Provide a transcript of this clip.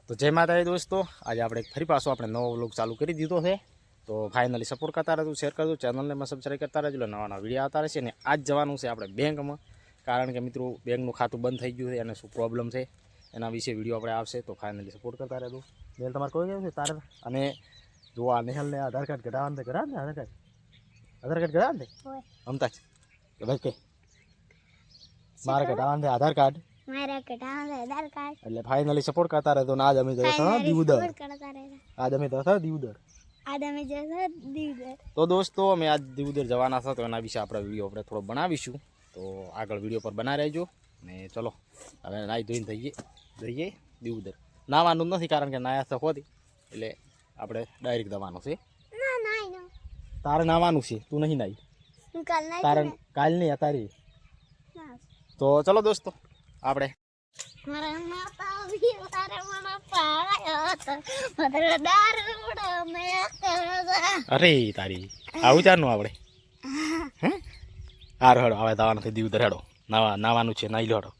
તો જય માતાજી દોસ્તો, આજે આપણે ફરી પાછો આપણે નવો વ્લોગ ચાલુ કરી દીધો છે. તો ફાઇનલી સપોર્ટ કરતા રહેજો, શેર કરજો, ચેનલને માં સબસ્ક્રાઈબ કરતા રહેજો, એટલે નવા નવા વિડીયો આવતા રહેશે. અને આજ જવાનું છે આપણે બેંકમાં, કારણ કે મિત્રો બેંકનું ખાતું બંધ થઈ ગયું છે અને શું પ્રોબ્લેમ છે એના વિશે વિડીયો આપણે આવશે. તો ફાઇનલી સપોર્ટ કરતા રહેજો. બેન તમારે કોઈ કેવું છે તારે? અને જો આ નેહલને આધાર કાર્ડ કઢાવવાનું કરાવે ને, આધાર કાર્ડ કઢાવે ને અમતા કે ભાઈ કે મારે કઢાવવાનું છે આધાર કાર્ડ, એટલે ફાઇનલી સપોર્ટ કરતા રહેતો. ને આજ અમે જતા દીવદર, આજ અમે જતા દીવદર. તો દોસ્તો અમે આજ દીવદર જવાના હતા, તો એના વિશે આપણે વિડીયો આપણે થોડો બનાવીશું. તો આગળ વિડીયો પર બનાવી રહેજો. ને ચલો હવે નાહી ધોઈને જઈએ દીવદર. નાવાનું નથી, કારણ કે નાયા તો હોતી, એટલે આપણે ડાયરેક્ટ જવાનું છે. તારે નાવાનું છે, તું નહીં નાહી, તારે કાલ નહીં તારી. તો ચલો દોસ્તો આપણે અરે તારી આવું ચારનું આપણે હે હાર હેડો હવે જવાનું છે દીવદર. હેડો નાવાનું છે, નાઈ લો હેડો.